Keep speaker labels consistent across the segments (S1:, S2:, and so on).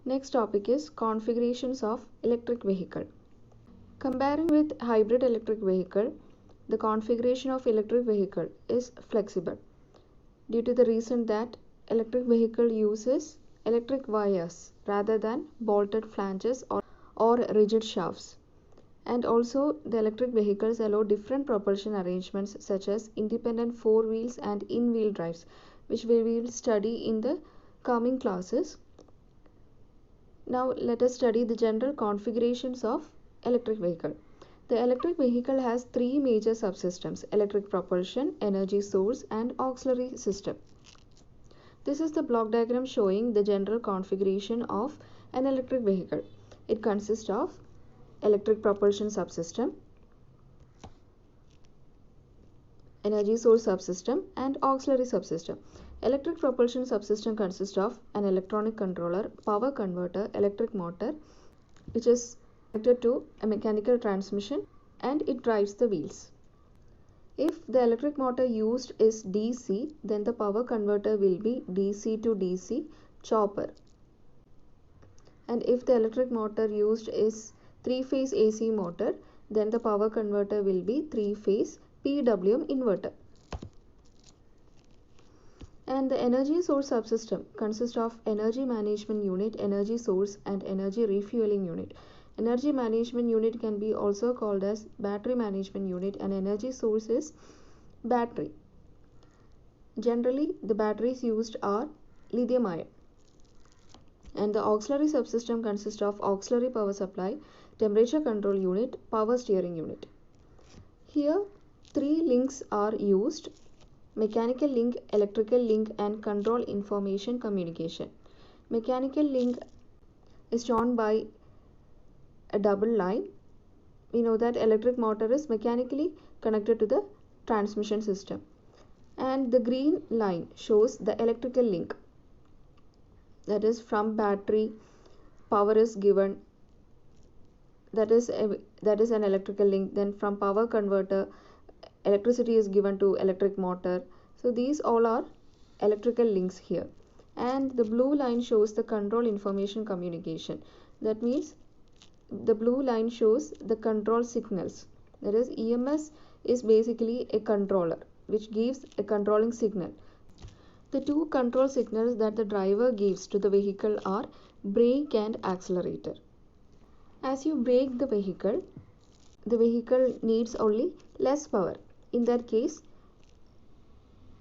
S1: Next topic is configurations of electric vehicle. Comparing with hybrid electric vehicle, the configuration of electric vehicle is flexible due to the reason that electric vehicle uses electric wires rather than bolted flanges or rigid shafts. And also the electric vehicles allow different propulsion arrangements such as independent four wheels and in-wheel drives, which we will study in the coming classes. Now let us study the general configurations of electric vehicle. The electric vehicle has three major subsystems: electric propulsion, energy source, and auxiliary system. This is the block diagram showing the general configuration of an electric vehicle. It consists of electric propulsion subsystem, energy source subsystem, and auxiliary subsystem. Electric propulsion subsystem consists of an electronic controller, power converter, electric motor, which is connected to a mechanical transmission, and it drives the wheels. If the electric motor used is DC, then the power converter will be DC to DC chopper. And if the electric motor used is three-phase AC motor, then the power converter will be three-phase PWM inverter. And the energy source subsystem consists of energy management unit, energy source, and energy refueling unit. Energy management unit can be also called as battery management unit, and energy source is battery. Generally, the batteries used are lithium ion. And the auxiliary subsystem consists of auxiliary power supply, temperature control unit, power steering unit. Here, three links are used: mechanical link, electrical link, and control information communication. Mechanical link is shown by a double line. We know that electric motor is mechanically connected to the transmission system. And the green line shows the electrical link. That is, from battery, power is given. That is an electrical link. Then from power converter, electricity is given to electric motor. So these all are electrical links here. And the blue line shows the control information communication. That means the blue line shows the control signals. That is, EMS is basically a controller which gives a controlling signal. The two control signals that the driver gives to the vehicle are brake and accelerator. As you brake the vehicle needs only less power. In that case,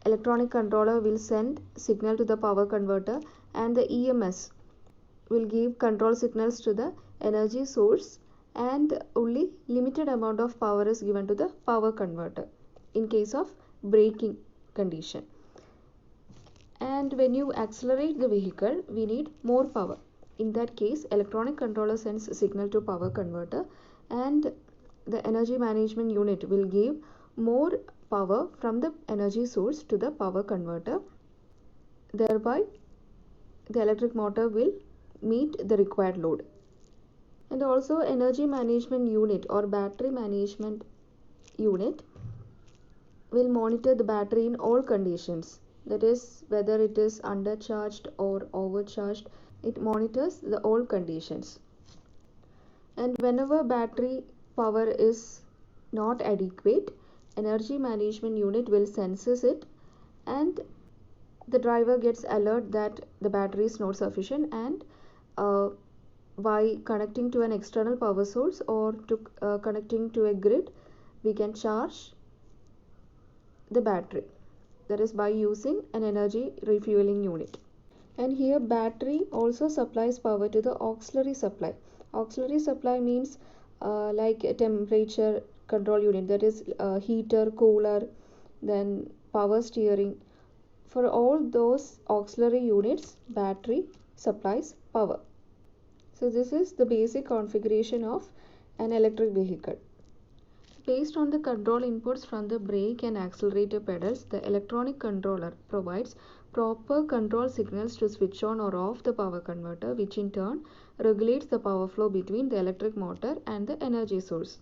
S1: electronic controller will send signal to the power converter, and the EMS will give control signals to the energy source, and only limited amount of power is given to the power converter in case of braking condition. And when you accelerate the vehicle, we need more power. In that case, electronic controller sends signal to power converter, and the energy management unit will give more power from the energy source to the power converter. Thereby, the electric motor will meet the required load. And also, energy management unit or battery management unit will monitor the battery in all conditions. That is, whether it is undercharged or overcharged, it monitors the all conditions. And whenever battery power is not adequate, energy management unit will senses it, and the driver gets alert that the battery is not sufficient, and by connecting to an external power source or to connecting to a grid, we can charge the battery. That is by using an energy refueling unit. And here battery also supplies power to the auxiliary supply. Auxiliary supply means like a temperature control unit, that is heater, cooler, then power steering. For all those auxiliary units, battery supplies power. So this is the basic configuration of an electric vehicle. Based on the control inputs from the brake and accelerator pedals, the electronic controller provides proper control signals to switch on or off the power converter, which in turn regulates the power flow between the electric motor and the energy source.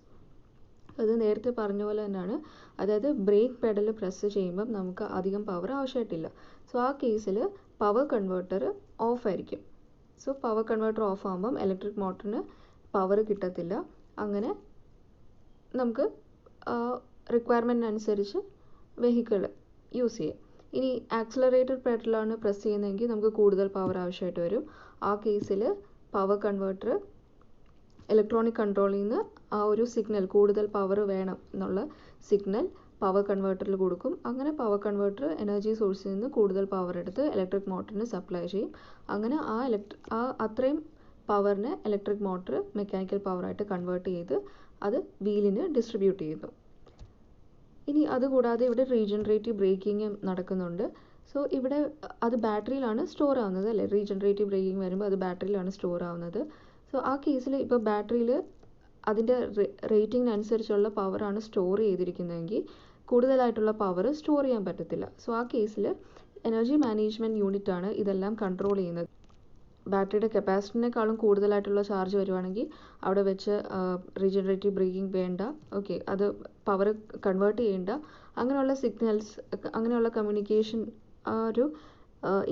S1: അത് നേരത്തെ പറഞ്ഞ പോലെ തന്നെയാണ്. അതായത് brake pedal press ചെയ്യുമ്പം നമുക്ക് അധികം power ആവശ്യമായിട്ടില്ല. So ആ കേസിൽ പവർ കൺവേർട്ടർ ഓഫ് ആയിരിക്കും. സോ പവർ കൺവേർട്ടർ ഓഫ് ആകുമ്പം ഇലക്ട്രിക് മോട്ടറിന് പവർ കിട്ടത്തില്ല. അങ്ങനെ നമുക്ക് റിക്വയർമെൻറ്റിനനുസരിച്ച് വെഹിക്കിൾ യൂസ് ചെയ്യാം. ഇനി ആക്സിലറേറ്റഡ് പെഡലാണ് പ്രസ് ചെയ്യുന്നതെങ്കിൽ നമുക്ക് കൂടുതൽ പവർ ആവശ്യമായിട്ട് വരും. ആ കേസിൽ പവർ കൺവേർട്ടർ ഇലക്ട്രോണിക് കൺട്രോളിൽ നിന്ന് ആ ഒരു സിഗ്നൽ കൂടുതൽ പവർ വേണം എന്നുള്ള സിഗ്നൽ പവർ കൺവേർട്ടറിൽ കൊടുക്കും. അങ്ങനെ പവർ കൺവേർട്ടർ എനർജി സോഴ്സിൽ നിന്ന് കൂടുതൽ പവർ എടുത്ത് ഇലക്ട്രിക് മോട്ടറിന് സപ്ലൈ ചെയ്യും. അങ്ങനെ ആ അത്രയും പവറിനെ ഇലക്ട്രിക് മോട്ടർ മെക്കാനിക്കൽ പവറായിട്ട് കൺവേർട്ട് ചെയ്ത് അത് വീലിന് ഡിസ്ട്രിബ്യൂട്ട് ചെയ്യുന്നു. ഇനി അതുകൂടാതെ ഇവിടെ റീജനറേറ്റീവ് ബ്രേക്കിങ്ങും നടക്കുന്നുണ്ട്. സോ ഇവിടെ അത് ബാറ്ററിയിലാണ് സ്റ്റോർ ആവുന്നത് അല്ലേ. റീജനറേറ്റീവ് ബ്രേക്കിംഗ് വരുമ്പോൾ അത് ബാറ്ററിയിലാണ് സ്റ്റോർ ആവുന്നത്. സോ ആ കേസിൽ ഇപ്പോൾ ബാറ്ററിയിൽ അതിൻ്റെ റേറ്റിങ്ങിനനുസരിച്ചുള്ള പവറാണ് സ്റ്റോർ ചെയ്തിരിക്കുന്നതെങ്കിൽ കൂടുതലായിട്ടുള്ള പവർ സ്റ്റോർ ചെയ്യാൻ പറ്റത്തില്ല. സോ ആ കേസിൽ എനർജി മാനേജ്മെൻറ്റ് യൂണിറ്റാണ് ഇതെല്ലാം കൺട്രോൾ ചെയ്യുന്നത്. ബാറ്ററിയുടെ കപ്പാസിറ്റിനേക്കാളും കൂടുതലായിട്ടുള്ള ചാർജ് വരുവാണെങ്കിൽ അവിടെ വെച്ച് റീജനറേറ്റീവ് ബ്രേക്കിംഗ് വേണ്ട, ഓക്കെ, അത് പവർ കൺവേർട്ട് ചെയ്യേണ്ട, അങ്ങനെയുള്ള സിഗ്നൽസ്, അങ്ങനെയുള്ള കമ്മ്യൂണിക്കേഷൻ, ആ ഒരു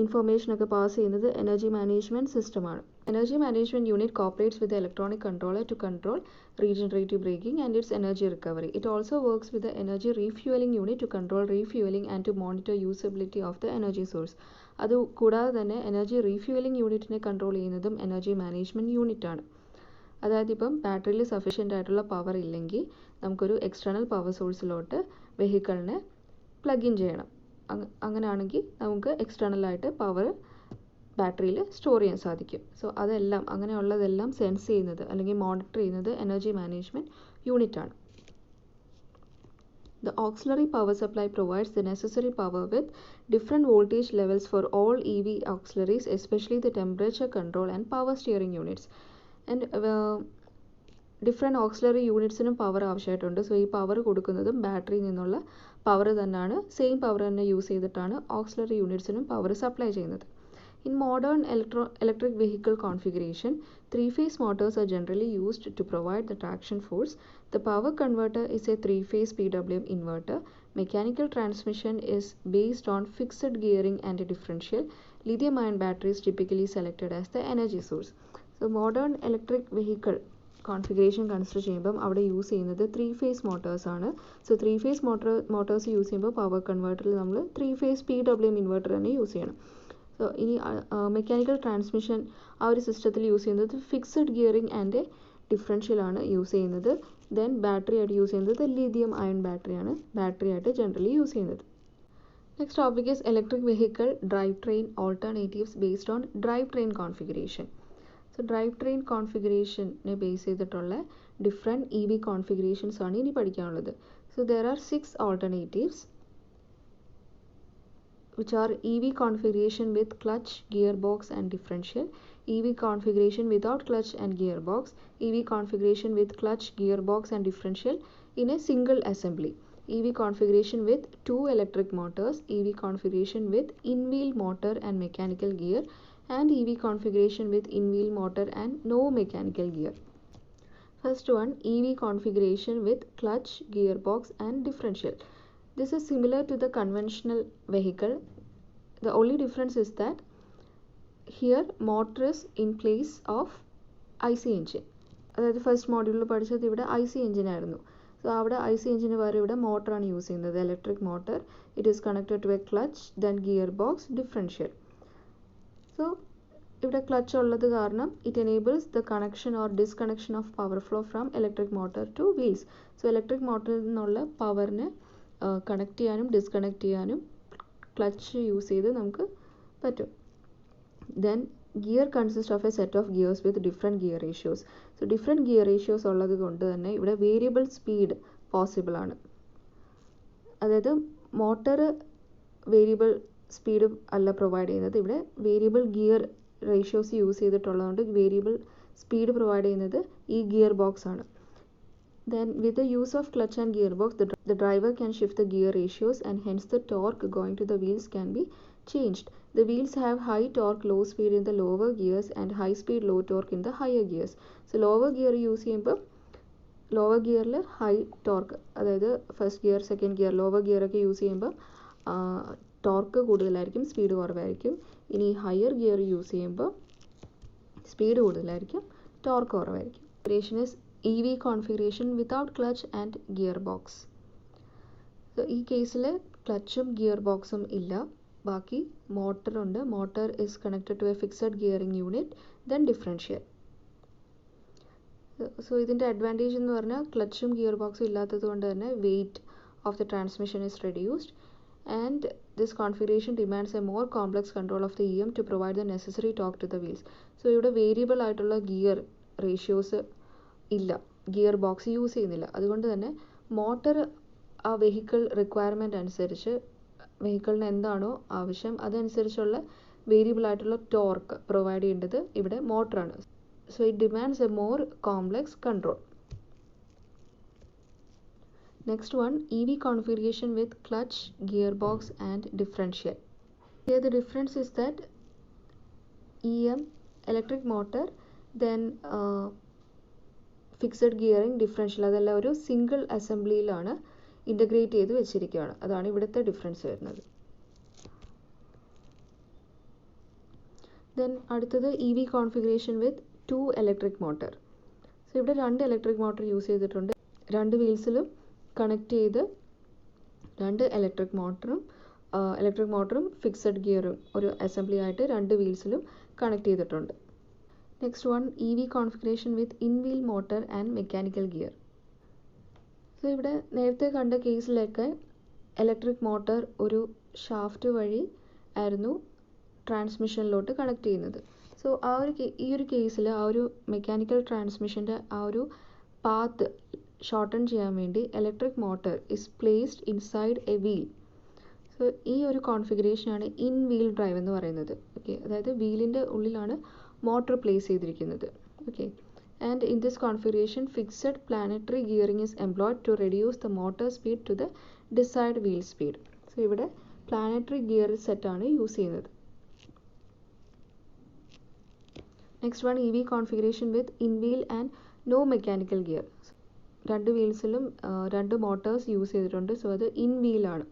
S1: ഇൻഫർമേഷനൊക്കെ പാസ് ചെയ്യുന്നത് എനർജി മാനേജ്മെൻറ്റ് സിസ്റ്റമാണ്. Energy management unit cooperates with electronic controller to control regenerative braking and its energy recovery. It also works with the energy refueling unit to control refueling and to monitor usability of the energy source. അത് കൂടാതെ തന്നെ energy refuelling യൂണിറ്റിനെ control ചെയ്യുന്നതും energy management യൂണിറ്റാണ്. അതായത് ഇപ്പം ബാറ്ററിയിൽ sufficient ആയിട്ടുള്ള power ഇല്ലെങ്കിൽ നമുക്കൊരു എക്സ്റ്റേണൽ പവർ സോഴ്സിലോട്ട് വെഹിക്കിളിനെ പ്ലഗ് ഇൻ ചെയ്യണം. അങ്ങനെയാണെങ്കിൽ നമുക്ക് എക്സ്റ്റേണലായിട്ട് പവർ ബാറ്ററിയിൽ സ്റ്റോർ ചെയ്യാൻ സാധിക്കും. സോ അതെല്ലാം അങ്ങനെയുള്ളതെല്ലാം സെൻസ് ചെയ്യുന്നത് അല്ലെങ്കിൽ മോണിറ്റർ ചെയ്യുന്നത് എനർജി മാനേജ്മെൻറ്റ് യൂണിറ്റാണ്. The auxiliary power supply provides the necessary power with different voltage levels for all EV auxiliaries, especially the temperature control and power steering units. And different auxiliary യൂണിറ്റ്സിനും power ആവശ്യമായിട്ടുണ്ട്. So ഈ power കൊടുക്കുന്നതും ബാറ്ററിയിൽ നിന്നുള്ള power തന്നെയാണ്, same power തന്നെ use ചെയ്തിട്ടാണ് auxiliary യൂണിറ്റ്സിനും പവർ സപ്ലൈ ചെയ്യുന്നത്. In modern electric vehicle configuration, three-phase motors are generally used to provide the traction force. The power converter is a three-phase PWM inverter. Mechanical transmission is based on fixed gearing and a differential. Lithium-ion battery is typically selected as the energy source. So modern electric vehicle configuration consider ചെയ്യുമ്പം അവിടെ use ചെയ്യുന്നത് 3-phase മോട്ടേഴ്സാണ്. So 3-phase motors use ചെയ്യുമ്പോൾ power കൺവേർട്ടറിൽ നമ്മൾ 3-phase PWM inverter തന്നെ use ചെയ്യണം. So ഇനി മെക്കാനിക്കൽ ട്രാൻസ്മിഷൻ ആ ഒരു സിസ്റ്റത്തിൽ യൂസ് ചെയ്യുന്നത് ഫിക്സഡ് ഗിയറിംഗ് ആൻഡ് ഡിഫറൻഷ്യലാണ് യൂസ് ചെയ്യുന്നത്. ദെൻ ബാറ്ററി ആയിട്ട് യൂസ് ചെയ്യുന്നത് ലിഥിയം അയൺ ബാറ്ററിയാണ് ബാറ്ററി ആയിട്ട് ജനറലി യൂസ് ചെയ്യുന്നത്. Next topic is electric vehicle drive train alternatives based on drive train configuration. So drive train കോൺഫിഗറേഷനെ base ചെയ്തിട്ടുള്ള ഡിഫറെൻറ്റ് EV കോൺഫിഗറേഷൻസ് ആണ് ഇനി പഠിക്കാനുള്ളത്. So there are 6 alternatives which are EV configuration with clutch, gearbox and differential, EV configuration without clutch and gearbox, EV configuration with clutch, gearbox and differential in a single assembly, EV configuration with 2 electric motors, EV configuration with in-wheel motor and mechanical gear, and EV configuration with in-wheel motor and no mechanical gear. First one, EV configuration with clutch, gearbox and differential. This is similar to the conventional vehicle. The only difference is that here motor is in place of IC engine. അതായത് first മോഡ്യൂളിൽ പഠിച്ചത് ഇവിടെ IC engine ആയിരുന്നു. സോ അവിടെ IC എഞ്ചിന് പകരം ഇവിടെ മോട്ടറാണ് യൂസ് ചെയ്യുന്നത്, electric motor. It is connected to a clutch, then gear box, differential. So ഇവിടെ ക്ലച്ച് ഉള്ളത് കാരണം it enables the connection or disconnection of power flow from electric motor to wheels. So electric മോട്ടറിൽ നിന്നുള്ള പവറിനെ connect ചെയ്യാനും disconnect ചെയ്യാനും clutch use ചെയ്ത് നമുക്ക് പറ്റും. Then gear consist of a set of gears with different gear ratios. So different gear ratios ഉള്ളത് കൊണ്ട് തന്നെ ഇവിടെ വേരിയബിൾ സ്പീഡ് പോസിബിൾ ആണ്. അതായത് മോട്ടർ വേരിയബിൾ സ്പീഡ് അല്ല പ്രൊവൈഡ് ചെയ്യുന്നത്, ഇവിടെ വേരിയബിൾ ഗിയർ റേഷ്യോസ് യൂസ് ചെയ്തിട്ടുള്ളതുകൊണ്ട് വേരിയബിൾ സ്പീഡ് പ്രൊവൈഡ് ചെയ്യുന്നത് ഈ ഗിയർ ബോക്സ് ആണ്. Then with the use of clutch and gearbox, the driver can shift the gear ratios and hence the torque going to the wheels can be changed. The wheels have high torque, low speed in the lower gears and high speed, low torque in the higher gears. So lower gear use ചെയ്യുമ്പോൾ lower ഗിയറിൽ high torque, അതായത് first gear, second gear, lower ഗിയറൊക്കെ use ചെയ്യുമ്പോൾ torque കൂടുതലായിരിക്കും, speed കുറവായിരിക്കും. ഇനി higher gear use ചെയ്യുമ്പോൾ speed കൂടുതലായിരിക്കും, ടോർക്ക് കുറവായിരിക്കും. Configuration is EV configuration without clutch and gear box. ഈ കേസിൽ ക്ലച്ചും ഗിയർ ബോക്സും ഇല്ല, ബാക്കി മോട്ടറുണ്ട്. Motor is connected to a fixed gearing unit, then differential. So ഇതിൻ്റെ അഡ്വാൻറ്റേജ് എന്ന് പറഞ്ഞാൽ ക്ലച്ചും ഗിയർ ബോക്സും ഇല്ലാത്തത് കൊണ്ട് തന്നെ weight of the transmission is reduced, and this configuration demands a more complex control of the EM to provide the necessary torque to the wheels. So ഇവിടെ variable ആയിട്ടുള്ള ഗിയർ റേഷ്യോസ് ഇല്ല, ഗിയർ ബോക്സ് യൂസ് ചെയ്യുന്നില്ല. അതുകൊണ്ട് തന്നെ motor ആ vehicle requirement അനുസരിച്ച് വെഹിക്കിളിന് എന്താണോ ആവശ്യം അതനുസരിച്ചുള്ള വേരിയബിൾ ആയിട്ടുള്ള ടോർക്ക് പ്രൊവൈഡ് ചെയ്യേണ്ടത് ഇവിടെ മോട്ടറാണ്. So it demands a more complex control. Next one, EV configuration with clutch, gearbox and differential. Here the difference is that EM, electric motor, then fixed gearing, differential അതെല്ലാം ഒരു single അസംബ്ലിയിലാണ് integrate ചെയ്ത് വെച്ചിരിക്കുകയാണ്. അതാണ് ഇവിടുത്തെ difference വരുന്നത്. Then അടുത്തത് EV configuration with 2 electric motor. So ഇവിടെ 2 electric motor use ചെയ്തിട്ടുണ്ട്. 2 വീൽസിലും കണക്ട് ചെയ്ത് 2 ഇലക്ട്രിക് മോട്ടറും ഫിക്സഡ് ഗിയറും ഒരു അസംബ്ലി ആയിട്ട് 2 വീൽസിലും കണക്ട് ചെയ്തിട്ടുണ്ട്. Next one, EV configuration with in wheel motor and mechanical gear. So ഇവിടെ നേരത്തെ കണ്ട കേസിലൊക്കെ ഇലക്ട്രിക് മോട്ടർ ഒരു ഷാഫ്റ്റ് വഴി ആയിരുന്നു ട്രാൻസ്മിഷനിലോട്ട് കണക്ട് ചെയ്യുന്നത്. സോ ഈ ഒരു കേസിൽ ആ ഒരു മെക്കാനിക്കൽ ട്രാൻസ്മിഷൻ്റെ ആ ഒരു പാത്ത് ഷോർട്ടൺ ചെയ്യാൻ വേണ്ടി electric motor is placed inside A wheel. So ഈ ഒരു കോൺഫിഗറേഷനാണ് ഇൻ വീൽ ഡ്രൈവ് എന്ന് പറയുന്നത്. ഓക്കെ, അതായത് വീലിൻ്റെ ഉള്ളിലാണ് മോട്ടർ പ്ലേസ് ചെയ്തിരിക്കുന്നത്. Okay, and in this configuration fixed planetary gearing is employed to reduce the motor speed to the desired wheel speed. So ഇവിടെ planetary gear സെറ്റാണ് യൂസ് ചെയ്യുന്നത്. Next one, EV configuration with in wheel and no mechanical gear. 2 വീൽസിലും 2 motors use ചെയ്തിട്ടുണ്ട്. So അത് in വീലാണ്.